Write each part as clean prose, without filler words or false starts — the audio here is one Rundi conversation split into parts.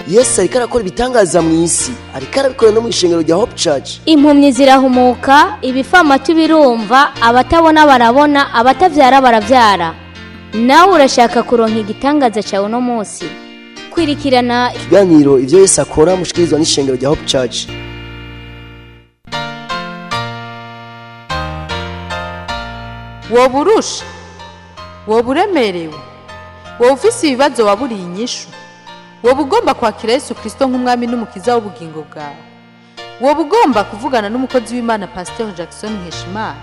Yesu ariko arakora ibitangaza mu isi, ariko arabikora no mu ishengero rya Hope Church. Impumyi zirahumuka, ibifamatu birumva, abatabona barabona, abatavyara baravyara. Nawe urashaka kuronka igitangaza cyawe no munsi? Kwirikirana ikiganiro ivyo Yesu akora mushikirizwa n'ishengero rya Hope Church. Woburusha, woburemerewe, wofisi ibibazo waburiye inyishu, wobugomba kwakira Yesu Kristo nk'umwami n'umukiza w'ubugingo bwawe, wobugomba kuvugana n'umukozi w'Imana Pasteur Nkeshimana,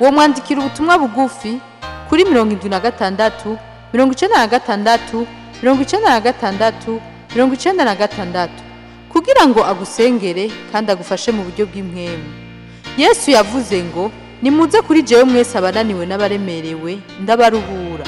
womwandikira ubutumwa bugufi kuri 76 96 96 96 kugira ngo agusengere kandi agufashe mu buryo bw'impwemu. Yesu yavuze ngo nimuze kuri jewe mwese abananiwe n'abaremerewe ndabaruhura.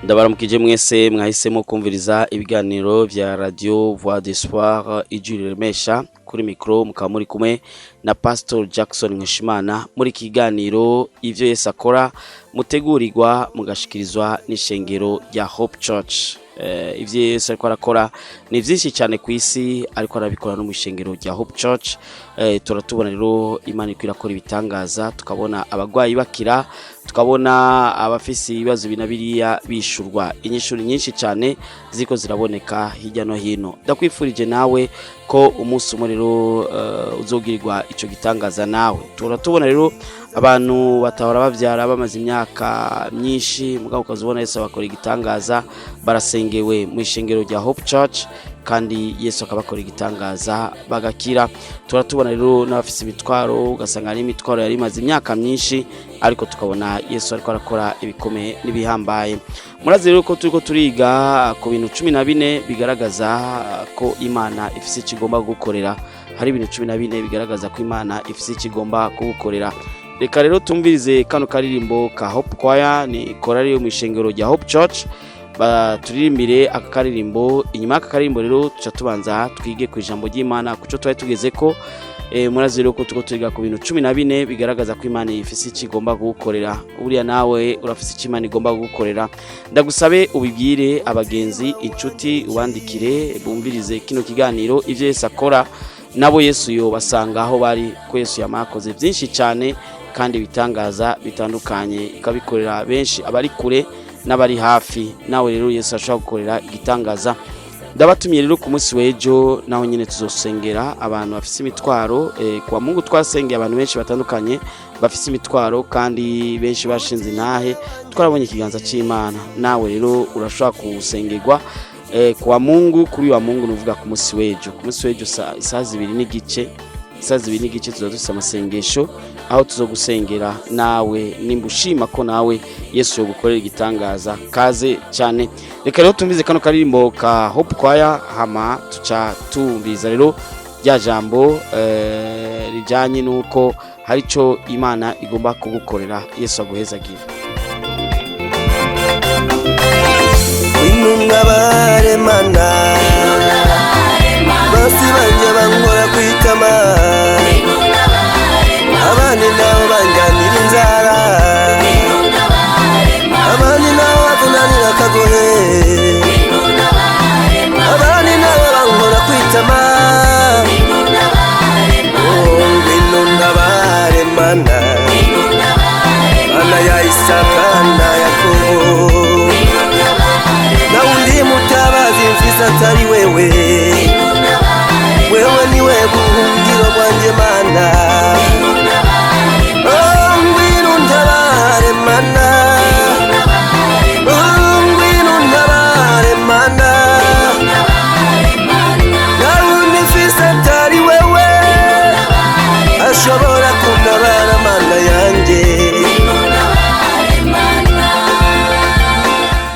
Ndabaramukije mwese mwahisemo kumviriza ibiganiro vya Radio Voix d'Espoir ijuremesha kuri micro mukaba muri kumwe na Pasteur Nkeshimana muri kiganiro ivyo Yesu akora mutegurirwa mugashikirizwa n'ishengero rya Hope Church. Ivyo Yesu ariko arakora ni vyinshi cyane ku isi, ariko arabikora no mu ishengero rya Hope Church. Turatubona rero Imana ikwirakora ibitangaza, tukabona abagwayi bakira, tukabona abafisi ibibazo binabiriya bishurwa, inyishuri nyinshi cyane ziko ziraboneka hirya no hino. Ndakwifurije nawe ko umunsi umwe rero uzogirirwa ico gitangaza nawe. Turatubona rero abantu batahora bavyara bamaze imyaka myinshi, mugabo ukazubona Yesu abakora igitangaza, barasengewe mu ishengero rya Hope Church kandi Yesu akabakora igitangaza bagakira. Turatubona rero n'abafise imitwaro, ugasanga ari imitwaro yari imaze imyaka myinshi, ariko tukabona Yesu ariko arakora ibikomeye nibihambaye. Murazi rero ko turiko turiga ku bintu 14 bigaragaza ko Imana ifise ikigomba gukorera. Hari ibintu 14 bigaragaza ko Imana ifise ikigomba kugukorera. Reka rero tumvirize kano karirimbo ka Hope Choir, ni korali yo mu ishengero rya Hope Church, baturirimbire aka karirimbo. Inyuma aka karirimbo rero tuca tubanza twige ku ijambo ry'Imana kuco twari tugeze ko. Murazi rero ko turiga ku bintu 14 bigaragaza ko Imana ifise ikigomba kugukorera. Uriya nawe urafise ikimana igomba kugukorera. Ndagusabe ubibwire abagenzi, inshuti, ubandikire bumvirize kino kiganiro ivyo Yesu akora, nabo Yesu yo basanga aho bari, ko Yesu yamakoze byinshi cyane kandi bitangaza bitandukanye, ikabikorera benshi abari kure n'abari hafi. Nawe rero Yesu ashaka gukorera igitangaza. Ndabatumiye rero ku munsi w'ejo naho nyine tuzosengera abantu bafise imitwaro. Kwa Mungu twasengeye abantu benshi batandukanye bafise imitwaro kandi benshi bashinze intahe, twarabonye ikiganza cy'Imana. Nawe rero urashaka kusengerwa kwa Mungu, kuri wa Mungu nuvuga ku munsi w'ejo. Ku munsi w'ejo isaha 2:30 tuzodufise amasengesho aho tuzogusengera nawe, nimbushima ko nawe Yesu yo gukorera igitangaza. Kaze cyane. Reka rero tumvize kano karirimbo ka Hope Choir, hama tuca tumviza rero rya jambo rijanye nuko hari ico Imana igomba kugukorera. Yesu aguhezagira. Baremana basi banje bangora kwitama, abandi nabo banganira inzara, abandi nabo batunanira akagohe, abandi nabo bangora kwitama. Ngwino ndabaremana, Mana ya Isaka na Yakobo, naundi mutabazi mfisa atari wewe, wewe niwe buhungiro bwanje Mana. Ngwino ndabaremana, ngwino ndabaremana, naundi mfisa atari wewe, ashobora kuntabara Mana yanjye.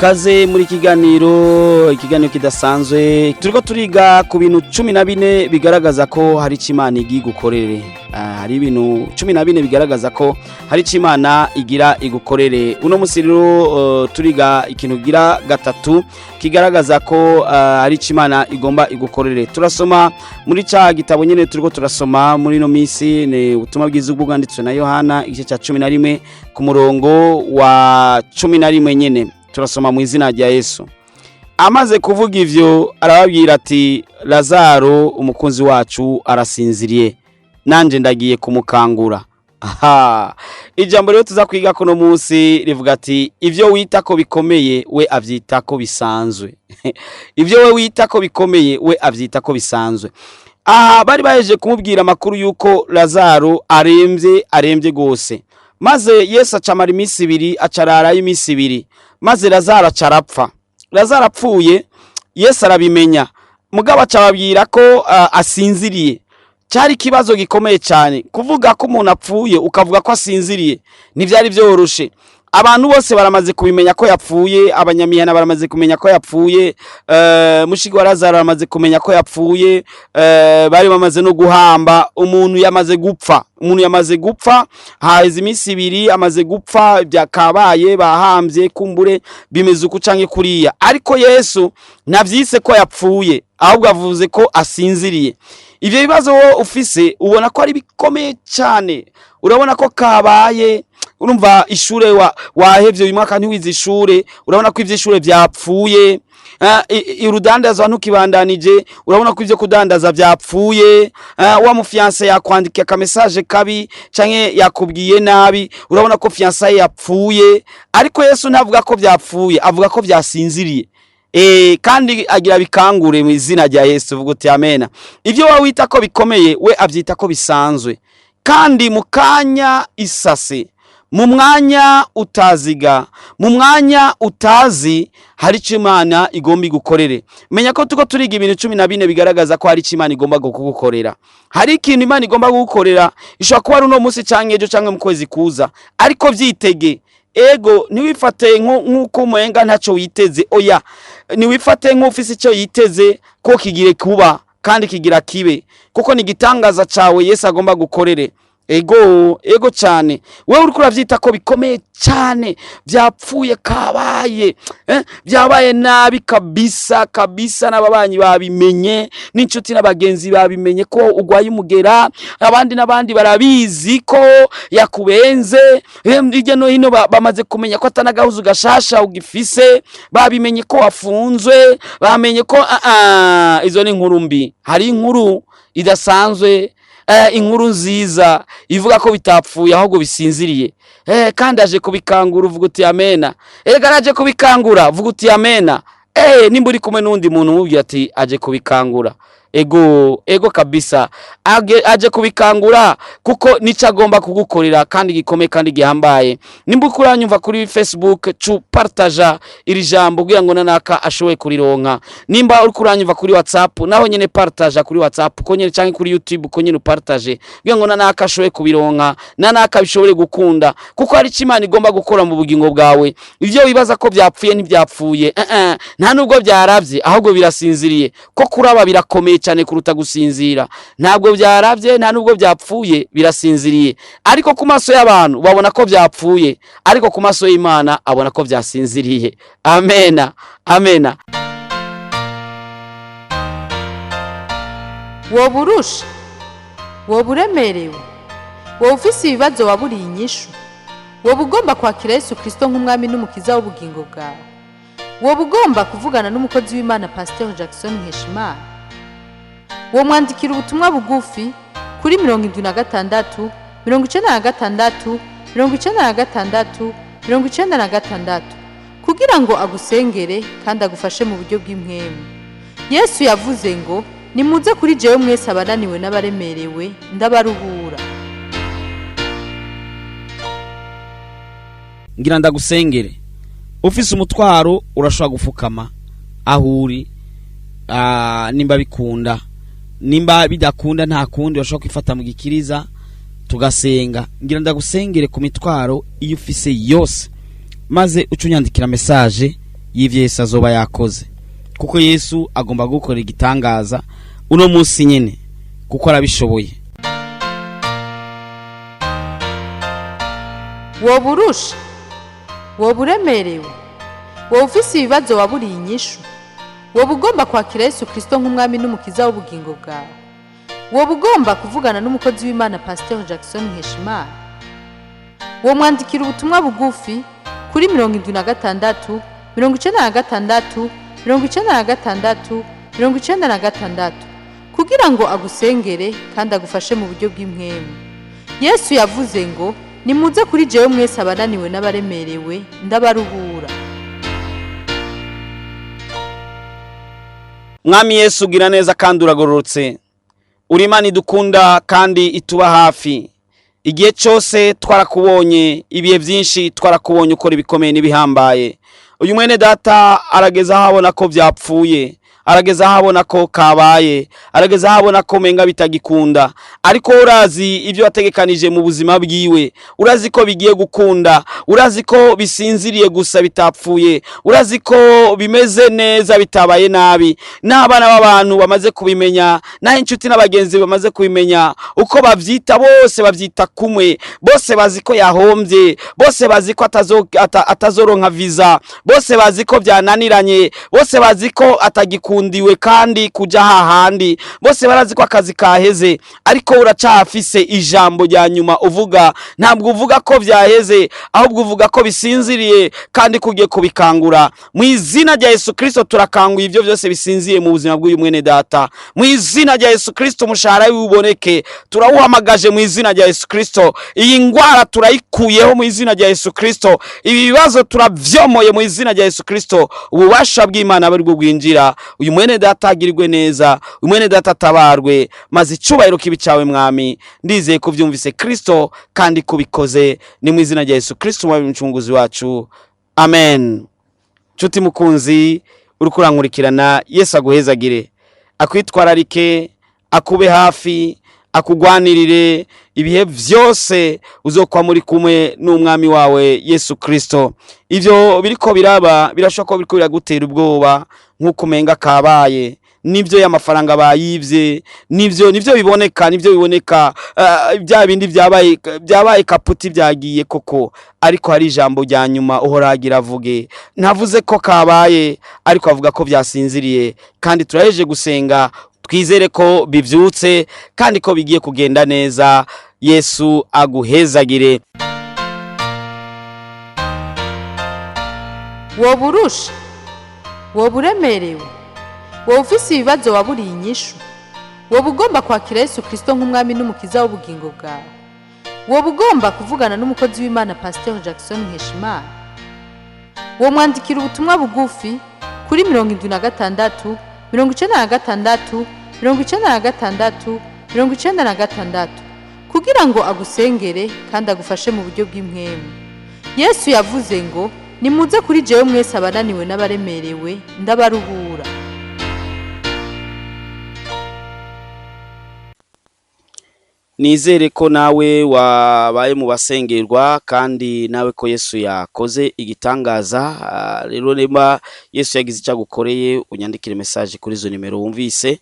Kaze muri ikiganiro kidasanzwe, turiko turiga ku bintu 14 bigaragaza ko hari Imana igi gukorere. Hari ibintu 14 bigaragaza ko hari Imana igira igukorere. Uno musi rero turiga ikintu gira gatatu kigaragaza ko hari Imana igomba igukorere. Turasoma muri ca gitabo nyene turiko turasoma muri no misi, ne ubutumwa bwiza bwanditswe na Yohana igice ca 11 ku murongo wa 11 nyene. turasoma mu izina rya Yesu. Amaze kuvuga ivyo arababwira ati Lazaro umukunzi wacu arasinziriye, nanje ndagiye kumukangura. Aha, ijambo rero tuza kwiga kuno munsi rivuga ati ivyo wita ko bikomeye we avyita ko bisanzwe. Ivyo we wita ko bikomeye we avyita ko bisanzwe. Bari baheje kumubwira makuru yuko Lazaro aremvye gose. Maze Yesu acamara iminsi 2 acarara iminsi 2. Maze Lazaro acarapfa. Lazaro apfuye Yesu arabimenya. Mugabo acababwira ko asinziriye. Cyari kibazo gikomeye cyane kuvuga ko umuntu apfuye ukavuga ko asinziriye ntivyari byoroshe. Abantu bose baramaze kubimenya ko yapfuye, abanyamihana baramaze kumenya ko yapfuye, mushiki wa Lazaro baramaze kumenya ko yapfuye, bari bamaze no guhamba. Umuntu yamaze gupfa, haheze iminsi 2 amaze gupfa, byakabaye bahambye kumbure bimeze uko canke kuriya. Ariko Yesu navyise ko yapfuye, ahubwo avuze ko asinziriye. Ivyo bibazo ufise ubona ko ari bikomeye cyane, urabona ko kabaye, urumva ishure wahevye uyu mwaka ntiwize ishure, urabona ko ivy'ishure vyapfuye, irudandaza ntukibandanije, urabona ko ivyo kudandaza vyapfuye, wa mufiance yakwandikiye ka message kabi canke yakubwiye nabi, urabona ko fiance yapfuye. Ariko Yesu ntavuga ko vyapfuye, avuga ko vyasinziriye. Kandi agira bikangure mu izina rya Yesu, vuga uti amena. Ivyo wawita ko bikomeye we avyita ko bisanzwe. Kandi mukanya isase, mu mwanya utaziga, mu mwanya utazi hari Imana igomba gukorere. Menya ko tuko turiga ibintu 14 bigaragaza ko hari Imana igomba gukorera. Hari ikintu Imana igomba gukorera, ishobora kuba ari uno munsi canke ejo canke mu kwezi kuza, ariko vyitege. Ego niwifate nkuko umuhenga ntaco witeze, oya niwifate nk'ufise icyo yiteze ko kigire kuba kandi kigira kibe, kuko ni gitangaza cawe Yesu agomba gukorere. Ego cyane wewe uri kuravyita ko bikomeye cyane, byapfuye kabaye, byabaye nabi kabisa n'ababanyi babimenye, n'inshuti n'abagenzi babimenye ko ugwaye umugera, n'abandi barabizi ko yakubenze, hirya no hino bamaze kumenya ko atanagahuzu gashasha ugifise, babimenye ko wafunzwe, bamenye ko izo ni inkuru mbi. Hari inkuru idasanzwe, inkuru nziza ivuga ko bitapfuye ahubwo bisinziriye. Kandi aje kubikangura, uvuga uti amena. Garaje kubikangura, uvuga uti amena. Nimba uri kumwe n'undi muntu umubwira ati aje kubikangura, ego kabisa aje kubikangura, kuko nico agomba kugukorera kandi gikomeye kandi gihambaye. Nimba ukuranyumva kuri Facebook partager iri jambo kugira ngo nanaka ashowe kurironka. Nimba ukuranyumva kuri WhatsApp naho nyene partager kuri WhatsApp ko nyene canke kuri YouTube ko nyene partager kugira ngo nanaka ashowe kubironka, nanaka bishobore gukunda, kuko hari Imana igomba gukora mu bugingo bwawe. Ivyo wibaza ko byapfuye ntibyapfuye, nta nubwo byaravye ahubwo birasinziriye, ko kuraba birakomeye cyane kuruta gusinzira. Ntabwo byaravye nta nubwo byapfuye, birasinziriye. Ariko ku maso y'abantu babona ko byapfuye, ariko ku maso y'Imana abona ko byasinziriye. Amena. Woburusha, woburemerewe, wofise ibibazo waburiye inyishu, wobugomba kwakira Yesu Kristo nk'umwami n'umukiza w'ubugingo bwawe, wobugomba kuvugana n'umukozi w'Imana Pasteur Nkeshimana, wo mwandikira ubutumwa bugufi kuri 76 96 96 96 kugira ngo agusengere kandi agufashe mu buryo bw'impwemu. Yesu yavuze ngo nimuze kuri jewe mwese abananiwe n'abaremerewe ndabaruhura. Ngira ndagusengere. Ufise umutwaro urashobora gufukama ahuri, nimba bikunda, nimba bidakunda nta kundi urashobora kwifata mu gikiriza tugasenga. Ngira ndagusengere ku mitwaro iyo ufise yose, maze ucunyandikira message y'ivyo Yesu azoba yakoze, kuko Yesu agomba gukora igitangaza uno munsi nyene, kuko arabishoboye. Woburusha, woburemerewe, wofise ibibazo waburiye inyishu, wobugomba kwakira Yesu Kristo nk'umwami n'umukiza w'ubugingo bwawe, wobugomba kuvugana n'umukozi w'Imana Pasteur Nkeshimana, wo mwandikira ubutumwa bugufi kuri 76 96 96 96 kugira ngo agusengere kandi agufashe mu buryo bw'impwemu. Yesu yavuze ngo nimuze kuri jewe mwese abananiwe n'abaremerewe ndabaruhura. Mwami Yesu gira neza kandi uragororotse, uri Imana idukunda kandi ituba hafi. Igihe cyose twarakubonye, ibihe byinshi twarakubonye ukora ibikomeye n'ibihambaye. Uyu mwene data arageza habona ko byapfuye, arageza habona ko kabaye, arageza habona ko menga bitagikunda, ariko urazi ibyo wategekanije mu buzima bwiwe, urazi ko bigiye gukunda, urazi ko bisinziriye gusa bitapfuye, urazi ko bimeze neza bitabaye nabi. N'abana b'abantu bamaze kubimenya, naho inshuti n'abagenzi bamaze kubimenya, uko bavyita bose bavyita kumwe, bose bazi ko yahombye, bose bazi ko atazoronka visa, bose bazi ko byananiranye, bose bazi ko atagikundiwe kandi kuja hahandi, bose barazi ko akazi kaheze, ariko uracafise ijambo rya nyuma uvuga. Ntabwo uvuga ko vyaheze, ahubwo uvuga ko bisinziriye kandi kugiye kubikangura. Mu izina rya Yesu Kristo turakanguye ivyo byose bisinziye mu buzima bw'uyu mwene data. Mu izina rya Yesu Kristo umushahara wiboneke, turawuhamagaje mu izina rya Yesu Kristo. Iyi ngwara turayikuyeho mu izina rya Yesu Kristo. Ibi bibazo turavyomoye mu izina rya Yesu Kristo. Ububasha bw'Imana bari bwinjira. Uyu mwene data agirirwe neza, uyu mwene data tabarwe, maze icubahiro kibicawe mwami. Ndizeye ko vyumvise Kristo kandi kubikoze, ni mu izina rya Yesu Kristo mwami mcunguzi wacu. Amen. Chuti mukunzi uri kurankurikirana, Yesu aguhezagire, akwitwararike, akube hafi, akugwanirire ibihe vyose, uzokwa muri kumwe n'umwami wawe Yesu Kristo. Ivyo biriko biraba birashoka ko biriko biragutera ubwoba nkuko menga kabaye, nivyo y'amafaranga bayivye, nivyo biboneka bya bindi byabaye kaputi byagiye koko, ariko hari ijambo rya nyuma uhoragira avuge. Ntavuze ko kabaye, ariko avuga ko byasinziriye, kandi turaheje gusenga twizere ko bivyutse kandi ko bigiye kugenda neza. Yesu aguhezagire. Woburusha, woburemerewe, wofisi ibibazo waburiye inyishu, wobugomba kwakira Yesu Kristo nk'umwami n'umukiza w'ubugingo bwawe, wobugomba kuvugana n'umukozi w'Imana Pasteur Jackson Nkeshimana, womwandikira ubutumwa bugufi kuri 76 96 96 96 kugira ngo agusengere kandi agufashe mu buryo bw'impwemu. Yesu yavuze ngo nimuze kuri jewe mwese abananiwe n'abaremerewe ndabaruhura. Nizere ko nawe wabaye mu basengerwa kandi nawe ko Yesu yakoze igitangaza. Rero nimba Yesu yagize icyo agukoreye, unyandikire message kuri zo nimero wumvise.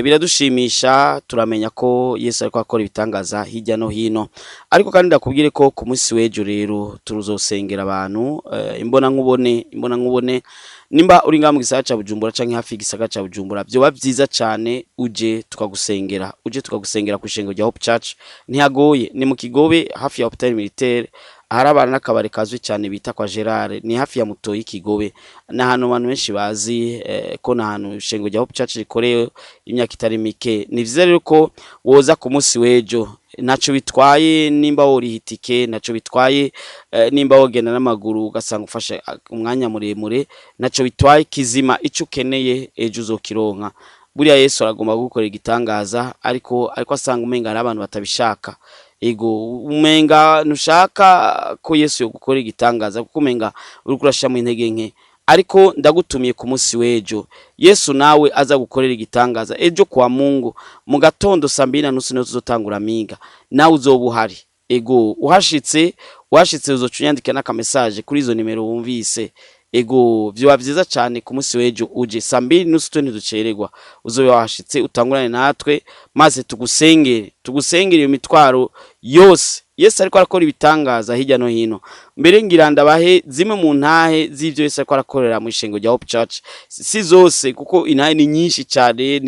Biradushimisha, turamenya ko Yesu ariko akora ibitangaza hirya no hino. Ariko kandi ndakubwire ko ku munsi w'ejo rero turuzosengera abantu imbona nkubone. Nimba uri ngamu gisaka cha Bujumbura canke hafi gisaka cha Bujumbura, byo byiza cyane uje tukagusengera ku ishengo rya Hope Church. Ntihagoye, ni mu Kigobe hafi ya Hopital Militaire, harabana n'akabare kazwi cyane bita kwa Gerard, ni hafi ya Mutoyi Kigobe. Na hano abantu benshi bazi ko na hano ishengo rya Hope Church rikoreye imyaka itari mike. Ni vyiza rero ko woza ku munsi w'ejo, naco bitwaye nimba wori hitike, naco bitwaye nimba wogenda n'amaguru ugasanga ufashe umwanya muremure, naco bitwaye kizima ico ukeneye ejo uzokironka. Buriya Yesu aragomba gukora igitangaza, ariko asanga umenga ari abantu batabishaka. Ego umenga nushaka ko Yesu yo gukora igitangaza, kuko umenga uri kurasha mu intege nke. Ariko ndagutumiye ku munsi w'ejo, Yesu nawe aza gukorera igitangaza ejo kwa Mungu mu gatondo 2:30 nizo tuzotangura miga, nawe uzobuhari. Ego uhashitse uzocunyandika n'aka message kuri izo nimero wumvise. Ego vyo byiza cyane ku munsi w'ejo uje 2:30 ntiducererwa, uzobe washitse utangurane natwe maze tugusengere iyo mitwaro yose. Yesu ariko arakora ibitangaza hirya no hino. Mbere ngiranda bahe zimwe mu ntahe z'ivyo Yesu ariko arakorera mu ishengo rya Hope Church, si zose kuko intahe ni nyinshi cyane,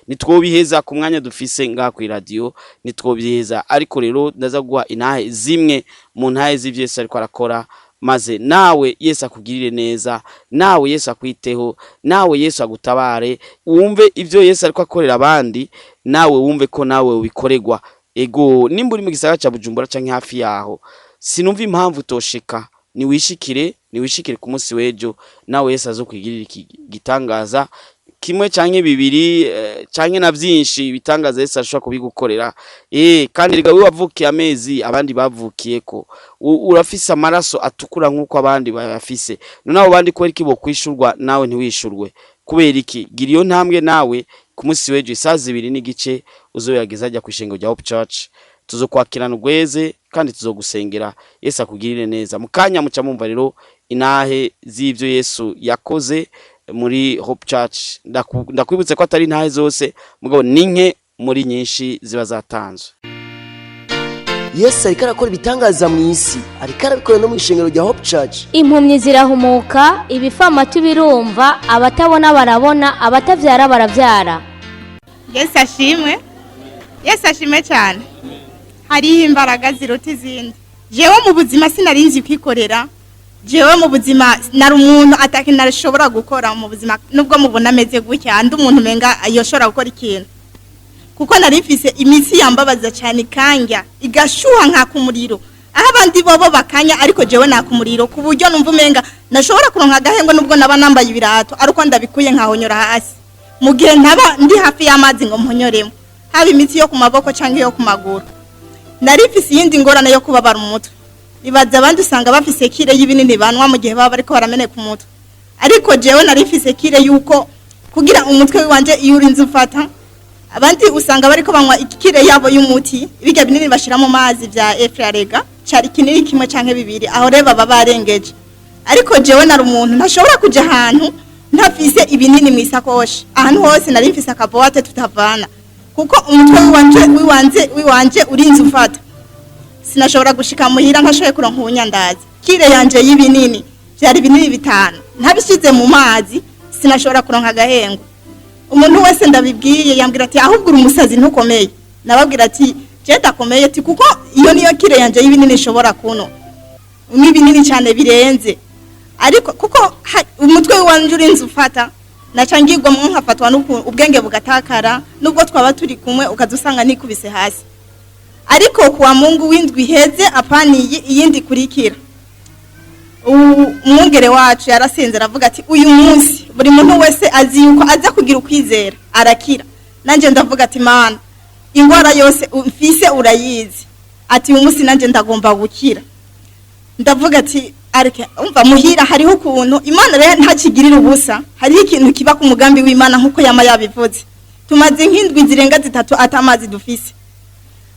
nitwo biheza ku mwanya dufise ngaha ku radio, nitwo biheza. Ariko rero ndaza guha intahe zimwe mu ntahe z'ivyo Yesu ariko arakora maze nawe Yesu akugirire neza, nawe Yesu akwiteho, nawe Yesu agutabare, wumve ivyo Yesu ariko akorera abandi, nawe wumve ko nawe ubikoregwa. Ego nimba uri mu gisagara ca Bujumbura canke hafi yaho, sinumva impamvu utoshika, niwishikire ku munsi w'ejo, nawe Yesu azokwigirira igitangaza kimwe canke bibiri canke na vyinshi bitangaza Yesu ashobora kubigukorera. Kandi riga we wavukiye amezi abandi bavukiyeko, urafise amaraso atukura nkuko abandi bayafise, none abo bandi kweri kibo kwishurwa nawe ntiwishurwe kubera iki? Gira iyo ntambwe nawe ku munsi w'ejo isaha 2:30 uzoyageza ajya kwishengero rya Hope Church, tuzokwakirana ugweze kandi tuzogusengera. Yesu akugirire neza. Mukanya muca mumva rero inahe z'ivyo Yesu yakoze muri Hope Church. Ndakwibutse ko atari ntahe zose, mugabo ninke muri nyinshi ziba zatanzwe. Yesu ariko arakora ibitangaza mu isi, ariko arabikora no mu ishengero rya Hope Church. Impumyi zirahumuka, ibifamatu birumva, abatabona barabona, abatavyara baravyara. Yesu ashimwe. Yesu ashimwe cyane. Hariho imbaraga ziruta izindi. Jewe mu buzima sinarinzi kwikorera. Jewe mu buzima nari umuntu atakinashobora gukora mu buzima, nubwo mubona ameze gutya, ndi umuntu menga yoshobora gukora ikintu. Kuko nari mfise imitsi yambabaza cyane kanja igashuha nka kumuriro, aho abandi bobo bakanya, ariko jewe nakumuriro ku buryo numva menga nashobora kuronka agahengo nubwo naba nambaye ibirato, ariko ndabikuye nkahonyora hasi mu gihe ntaba ndi hafi y'amazi ngo mponyoremo, haba imitsi yo ku maboko canke yo ku maguru. Nari mfise yindi ngorane yo kubabara umutwe, ibaza abandi usanga bafise kire y'ibinini banwa mu gihe baba ariko barameneka umutwe, ariko jewe nari mfise kire yuko kugira umutwe wanje iyo urinze ufata. Abandi usanga bariko banywa ikire yabo y'umuti, ibiga binini bashira mu mazi vya efrarega, cari kinini kimwe canke bibiri, aho reba baba barengeje. Ariko jewe nari umuntu ntashobora kuja ahantu ntafise ibinini mwisakoshi, ahantu hose nari mfise akaboate tutavana, kuko umutwe wiwanje urinze ufata. Sinashobora gushika muhira ntashoboye kuronka ubunyandazi. Kire yanje y'ibinini byari binini 5, ntabishize mu mazi sinashobora kuronka agahengo. Umuntu wese ndabibwiye yambwira ati ahubwo umusazi ntukomeye. Nababwira ati je ndakomeye ati kuko iyo niyo kire yanje y'ibinini ishobora kuno. N'ibinini cyane birenze. Ariko kuko umutwe wanje urinze ufata, nacangirwa mu nkafatwa ubwenge bugatakara, nubwo twaba turi kumwe ukazusanga nikubise hasi. Ariko kuwa Mungu windwi heze apaniye iyindi kurikira. Umwungere wacu yarasenze aravuga ati uyu munsi buri muntu wese azi yuko aza kugira ukwizera arakira. Nanje ndavuga ati Mana, ingwara yose mfise urayizi, ati uyu munsi nanje ndagomba gukira. Ndavuga ati areke umva muhira hariho ukuntu Imana rero ntakigirira ubusa, hariho ikintu kiba ku mugambi w'Imana nkuko yama yabivuze. Tumaze nk'indwi zirenga 3 atamazi dufise.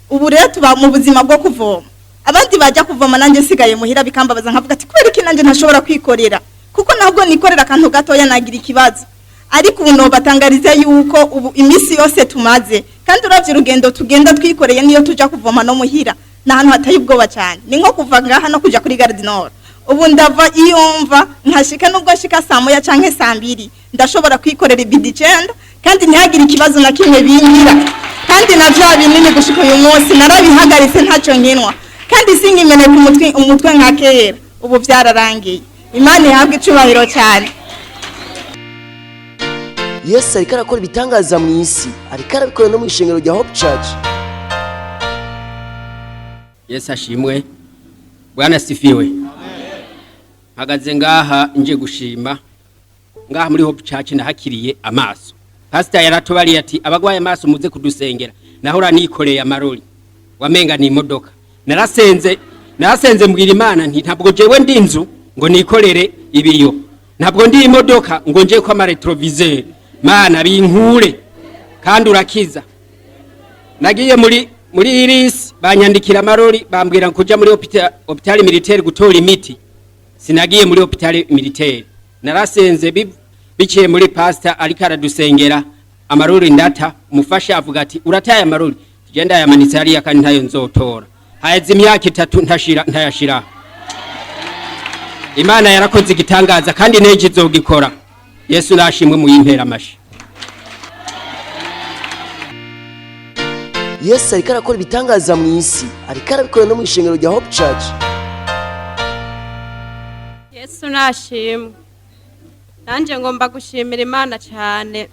Ubu rero tuba mu buzima bwo kuvoma. Abandi bajya kuvoma nanje sigaye muhira bikambabaza nkavuga ati kubera iki nanje ntashobora kwikorera, kuko nabwo nikorera akantu gatoya nagira ikibazo. Ariko uno batangariza yuko ubu imisi yose tumaze, kandi uravye urugendo tugenda twikoreye niyo tuja kuvoma no muhira nahantu hataye ubwoba cyane. Ni nko kuva ngaha no kuja kuri Gare du Nord. Ubu ndava iyumva nkashika nubwo shika saa moya canke saa 2 ndashobora kwikorera ibidicenda kandi ntihagire ikibazo na kimwe binyira. Kandi na vya binini gushika uyu munsi narabihagaritse ntaco nkinwa, kandi singimene ku umutwe nka kera. Ubu byararangiye. Imana ihabwe icubahiro cyane. Yesu ariko arakora ibitangaza mu isi, ariko arabikora no mu ishengero rya Hope Church. Yesu ashimwe. Bwana sifiwe. Hagaze ngaha nje gushima. Ngaha muri Hope Church ndahakiriye amaso. Pastor yaratubariye ati abagwaye amaso muze kudusengera. Nahora nikoreye amarori. Wamenga ni imodoka. Narasenze mbwira Imana nti ntabwo jewe ndi inzu ngo nikorere ibiyo. Ntabwo ndi imodoka ngo nje kwa retroviseur. Mana binkure kandi urakiza. Nagiye muri Iris banyandikira amarori bambwira kuja muri hospital militaire gutora imiti. Sinagiye muri hospital militaire. Narasenze biciye muri pastor ariko aradusengera amarori ndata umufasha avuga ati urataye amarori tugenda yamanitse hariya kandi ntayo nzotora. Haheze imyaka 3 ntayashira. Imana yarakoze igitangaza kandi neje izogikora. Yesu nashimwe mu yimpera amashi. Yesu ariko arakora ibitangaza mu isi, ariko arabikora no mu ishengero rya Hope Church. nashimwe. Nanje ngomba gushimira Imana cyane.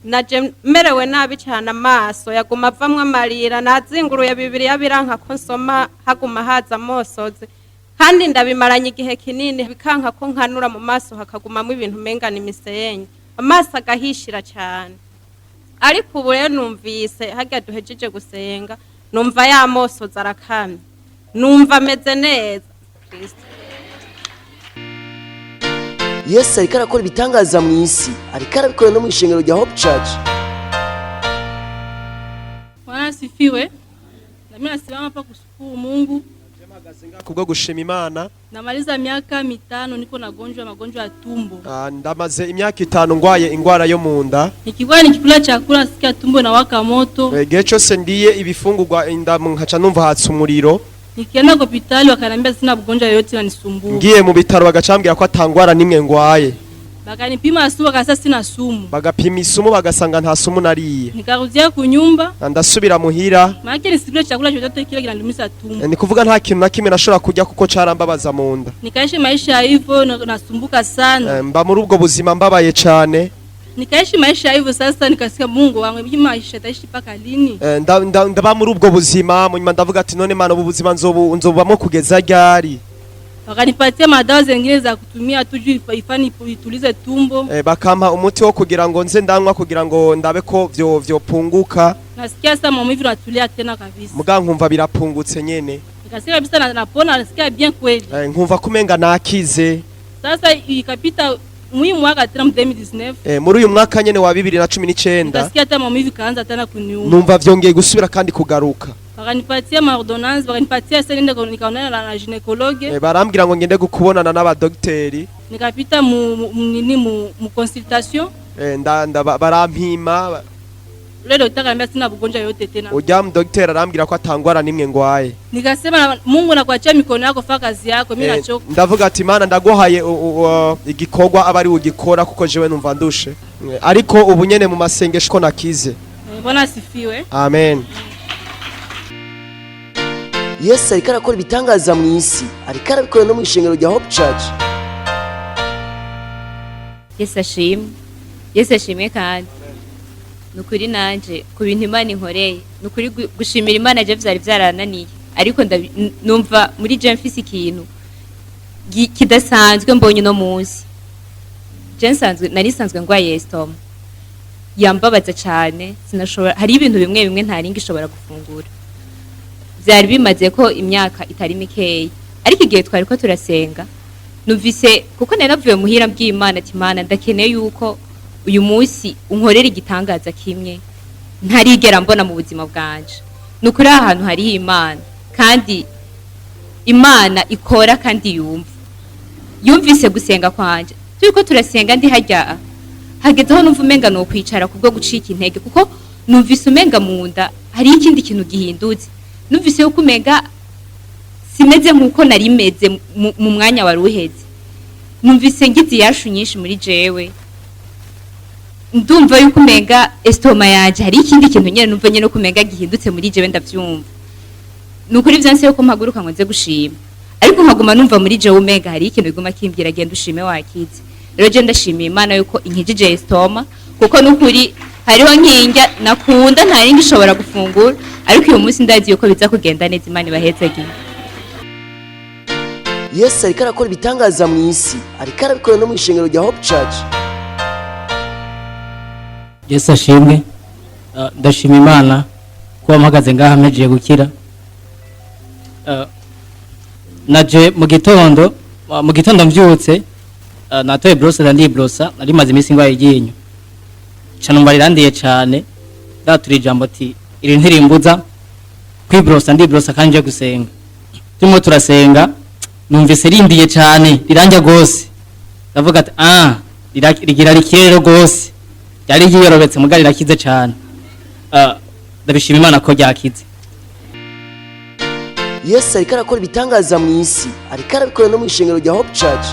Naje merewe nabi cyane amaso yaguma avamwe amarira nazinguruye Bibiliya biranka ko nsoma haguma haza amosozi. Kandi ndabimaranye igihe kinini bikanka ko nkanura mu maso hakagumamo ibintu mengana imisenyi. Amaso agahishira cyane. Ariko ubu rero numvise hajya duhejeje gusenga numva ya mosozi arakamye. Numva ameze neza. Kristo. Yesu ariko arakora ibitangaza mu isi, ariko arabikora no mu ishengero rya Hope Church. Bwana asifiwe. Na mimi nasimama hapa kushukuru Mungu. Kubwo gushima Imana. Namaliza miaka 5 niko nagonjwa magonjwa ya tumbo. Ndamaze imyaka 5 ngwaye ingwara yo munda. Nikigwa nikikula chakula sikia tumbo na waka moto. Gihe cyose ndiye ibifungurwa inda nkaca numva hatse umuriro. Nikienda kwa hospitali wakanambia sina bugonjwa yoyote na nisumbua. Ngiye mu bitaro bagacambira ko atangwara nimwe ngwaye. Bakanipima sumu bakasa sina sumu. Bagapima isumu bagasanga nta sumu nariye. Nikarudia ku nyumba. Ndasubira muhira. Maana nisikule chakula chochote kile kinandumisha tumbo. Ni kuvuga nta kintu na kimwe nashobora kurya kuko carambabaza munda. Nikaishi maisha hivyo nasumbuka sana. Mba muri ubwo buzima mbabaye cyane. Nikaishi maisha hivyo sasa nikasikia Mungu wangu hivi maisha taishi paka lini? Ndaba muri ubwo buzima munyuma ndavuga ati none mana ubu buzima nzobamo kugeza ryari? Wakanipatia madawa zingine za kutumia tuju ifani itulize tumbo. Bakampa umuti wo kugira ngo nze ndanywa kugira ngo ndabe ko vyopunguka. Nasikia sasa maumivu natulia tena kabisa. Muga nkumva birapungutse nyene. Nikasikia kabisa napona nasikia bien kweli. Nkumva kumenga nakize. Sasa ikapita mwaka tena 2019. Muri uyu mwaka nyene wa 2019. Nikasikia hata maumivu kaanza tena kuniuma. Numva vyongeye gusubira kandi kugaruka. Wakanipatia maordonnance, wakanipatia sasa nende nikaonana na gynecologue. Barambwira ngo ngende gukubonana n'abadokiteri. Nikapita mu consultation. Barampima. Leo daktari anambia sina bugonjwa yote tena. Ujya mu docteur arambwira ko atangwara nimwe ngwaye. Nikasema Mungu nakuachia mikono yako fanya kazi yako mimi nachoka. Ndavuga ati Mana ndaguhaye igikorwa abari ugikora kuko jewe numva ndushe. Ariko ubu nyene mu masengesho ko nakize. Bwana asifiwe. Amen. Yesu ariko arakora ibitangaza mu isi, ariko arabikora no mu ishengero rya Hope Church. Yesu ashimwe. Yesu ashimwe kandi. Nukuri nanje ku bintu Imana inkoreye, nukuri gushimira Imana je vyari vyarananiye. Ariko numva muri je mfise ikintu kidasanzwe mbonye no munsi. Je nari sanzwe ngwaye estoma. Yambabaza cyane, sinashobora hari ibintu bimwe ntaringi ishobora gufungura. Byari bimaze ko imyaka itari mikeyi, ariko igihe twari ko turasenga numvise kuko nari navuye muhira bw'Imana ati Mana ndakeneye yuko uyu munsi unkorera igitangaza kimwe ntarigera mbona mu buzima bwanje. Nukuri ahantu hari Imana kandi Imana ikora kandi yumvise gusenga kwanje. Turiko turasenga ndi hajya hagezeho numva umenga no kwicara kubwo gucika intege kuko numvise umenga munda hari ikindi kintu gihindutse. Numvise yuko umenga simeze nkuko nari meze mu mwanya wari uheze. Numvise ngize yashu nyinshi muri jewe. Ndumva yuko umenga estoma yaje hari ikindi kintu nyene numva nyene kumenga gihindutse muri jewe ndavyumva. Nukuri vyanse yuko mpaguruka ngo nze gushima. Ariko nkaguma numva muri jewe umenga hari ikintu biguma kimbwira genda ushime wakize. Rero je ndashimiye Imana yuko inkijije estoma kuko nukuri hariho nkinga nakunda ntaringi ishobora gufungura. Ariko uyu munsi ndazi yuko biza kugenda neza Imana ibahezagiye. Yesu ariko arakora ibitangaza mu isi, ariko arabikora no mu ishengero rya Hope Church. Yesu ashimwe. Ndashima Imana kuba mpagaze ngaha mejeje gukira. Naje mu gitondo mvyutse natoye brosa ndandi brosa nari maze imisi ngwaye iryinyo. Canumva rirandiye cyane ndatura ijambo ati iri ntirimbuza kwibrosa ndi brosa kanje gusenga. Turimo turasenga numvise rindiye cyane riranja gose. Ndavuga ati rigira rikirero gose. Yari yiyorobetse mugari rakize cyane. Ndabishima Imana ko ryakize. Yesu ariko arakora ibitangaza mu isi, ariko arabikora no mu ishengero rya Hope Church.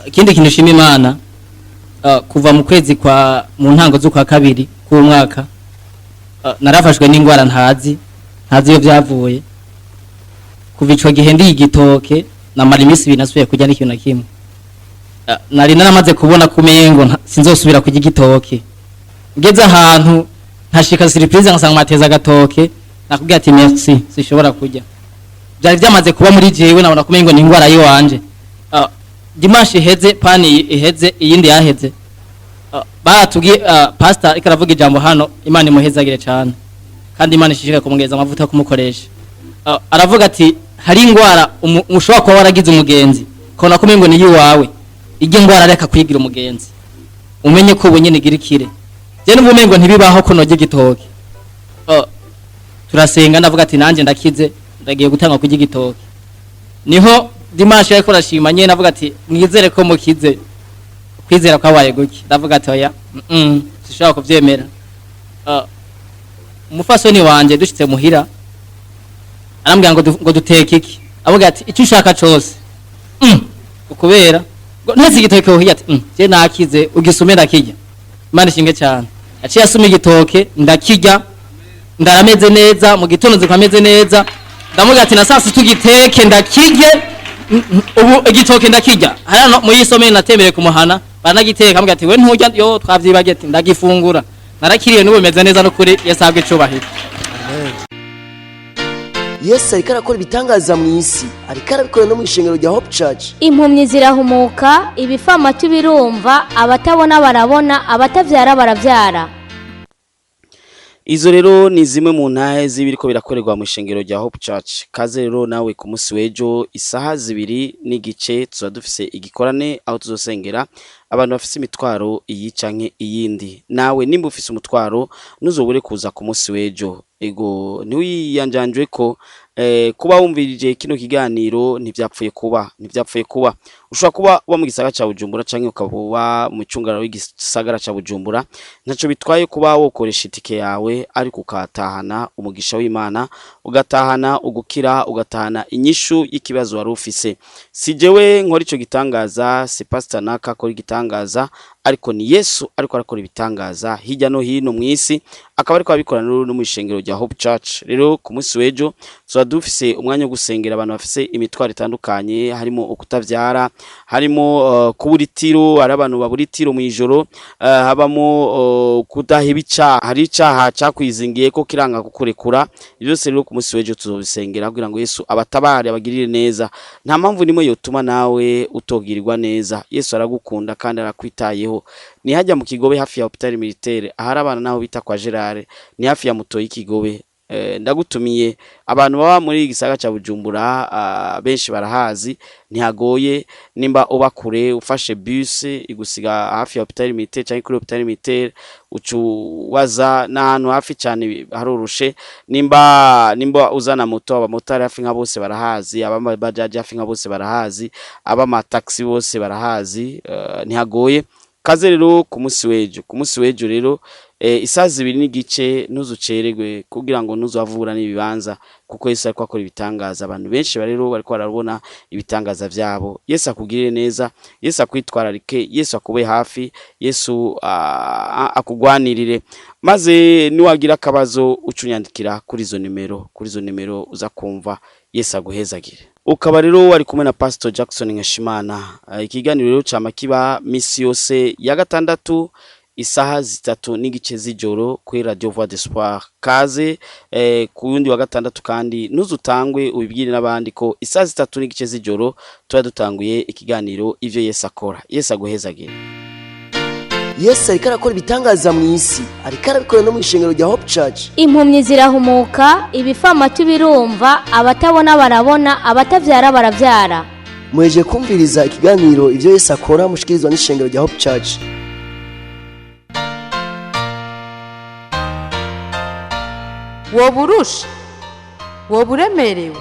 Ikindi kintu shima Imana kuva mu kwezi kwa mu ntango z'ukwa kabiri ku mwaka narafashwe n'ingwara ntazi iyo byavuye. Kuva ico gihe ndi igitoke namara iminsi 2 nasubiye kurya n'ikintu na kimwe. Nari naramaze kubona kumengo sinzosubira kurya igitoke. Ngeze ahantu ntashika surprise ngasanga mateza agatoke nakubwiye ati merci sishobora kurya. Byari byamaze kuba muri jewe nabona kumengo ni ingwara yiwanje. Dimanche iheze pani iheze iyindi yaheze. Baratubwiye pastor ikaravuga ijambo hano Imana imuhezagire cyane. Kandi Imana ishishika kumugeza amavuta kumukoresha. Aravuga ati hari ingwara ushobora kuba waragize umugenzi kona kumengo ni yiwawe. Ige ngwara reka kwigira umugenzi. Umenye ko ubunyene girikire. Je n'ubumengo ntibibaho ko noje gitoke. Turasenga ndavuga ati nanje ndakize ndagiye gutanga kurya igitoke. Niho Dimanche yariko rashima nyene navuga ati mwizere ko mukize. Kwizera kwabaye guki. Ndavuga ati oya sishaka kuvyemera. Umufasoni wanje dushitse muhira arambwira ngo duteke iki. Avuga ati icyo ushaka cyose. Ukubera ntese igitoke uhiye ati je nakize ugisumira kirya. Imana ishinge cyane. Aciye asuma igitoke ndakirya ndarameze neza mu gitondo zikameze neza. Ndamuga ati na sasa tugiteke ndakirye ubu igitoke ndakirya. Hano mu yisomeye natemere kumuhana banagiteka ambwira ati we nturya yo twavyibagiye ati ndagifungura. Narakiriye n'ubu meze neza no kuri yasabwe cubahiro. Yesu ariko arakora ibitangaza mu isi, ariko arabikora no mu ishengero rya Hope Church. Impumyi zirahumuka, ibifamatu birumva, abatabona barabona, abatavyara baravyara. Izo rero ni zimwe mu ntahe zibiriko birakorerwa mu ishengero rya Hope Church. Kaze rero nawe ku munsi w'ejo isaha 2:30 tuza dufise igikorane aho tuzosengera abantu bafise imitwaro iyi canke iyindi. Nawe nimba ufise umutwaro nuzobure kuza ku munsi w'ejo. Ego ntiwiyanjanjwe ko kuba wumvirije kino kiganiro ntivyapfuye kuba ushobora kuba uba mu gisagara ca Bujumbura canke ukaba mu cungara w'igisagara ca Bujumbura ntaco bitwaye kuba wokoresha itike yawe ariko ukatahana umugisha w'Imana ugatahana ugukira ugatahana inyishu y'ikibazo wari ufise. Si jewe nkora ico gitangaza, si pastor naka akora igitangaza, ariko ni Yesu ariko arakora ibitangaza hirya no hino mu isi akaba ariko abikorana no mu ishengero rya Hope Church. Rero ku munsi w'ejo tuba dufise umwanya wo gusengera abantu bafise imitwaro itandukanye, harimo ukutavyara, harimo kuburitiro, ari abantu baburitiro mu ijoro, habamo kudahibica, hari icaha cakwizingiye ko kiranga kukurekura. Byose rero ku munsi w'ejo tuzobisengera kugira ngo Yesu abatabare abagirire neza. Nta mpamvu nimwe yotuma nawe utogirirwa neza. Yesu aragukunda kandi arakwitayeho. Ni hajya mu Kigobe hafi ya hospital militaire ahari abana naho bita kwa Gerard, ni hafi ya muto y'Ikigobe. Ndagutumiye abantu baba muri gisagara ca Bujumbura benshi barahazi, ntihagoye nimba ubakure ufashe bus igusiga hafi ya hospital militaire cyangwa kuri hospital militaire ucuwaza n'ahantu hafi cyane harorushe. Nimba uzana moto abamotari hafi nka bose barahazi, ababajaji hafi nka bose barahazi, abama taxi bose barahazi, ntihagoye. Kaze rero ku munsi w'ejo rero isaha 2:30 ntuzucererwe kugira ngo ntuzavura n'ibibanza kuko Yesu ariko akora ibitangaza. Abantu benshi rero bariko barabona ibitangaza vyabo. Yesu akugirire neza, Yesu akwitwararike, Yesu akube hafi, Yesu akugwanirire. Maze niwagira akabazo ucunyandikira kuri izo nimero uza kumva. Yesu aguhezagire. Ukaba rero wari kumwe na Pastor Jackson Nkeshimana. Ikiganiro rero cyama kiba misi yose ya gatandatu isaha 3:30 z'ijoro kuri Radio Voix d'Espoir. Kaze ku yundi wa gatandatu kandi ntuzutangwe ubibwire n'abandi ko isaha 3:30 z'ijoro tuba dutanguye ikiganiro ivyo Yesu akora. Yesu aguhezagire. Yesu ariko arakora ibitangaza mu isi, ariko arabikora no mu ishengero rya Hope Church. Impumyi zirahumuka, ibifamatu birumva, abatabona barabona, abatavyara baravyara. Mweje kumviriza ikiganiro ivyo Yesu akora mushikirizwa n'ishengero rya Hope Church. Woburusha, woburemerewe,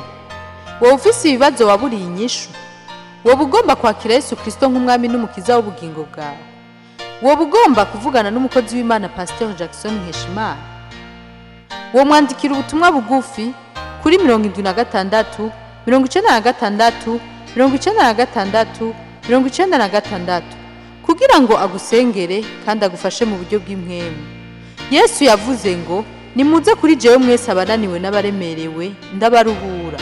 wofise ibibazo waburiye inyishu, wobugomba kwakira Yesu Kristo nk'umwami n'umukiza w'ubugingo bwawe. Wobugomba kuvugana n'umukozi w'Imana Pasteur Jackson Nkeshimana. Womwandikira ubutumwa bugufi kuri 76 96 96 96 kugira ngo agusengere kandi agufashe mu buryo bw'impwemu. Yesu yavuze ngo nimuze kuri jewe mwese abananiwe n'abaremerewe ndabaruhura.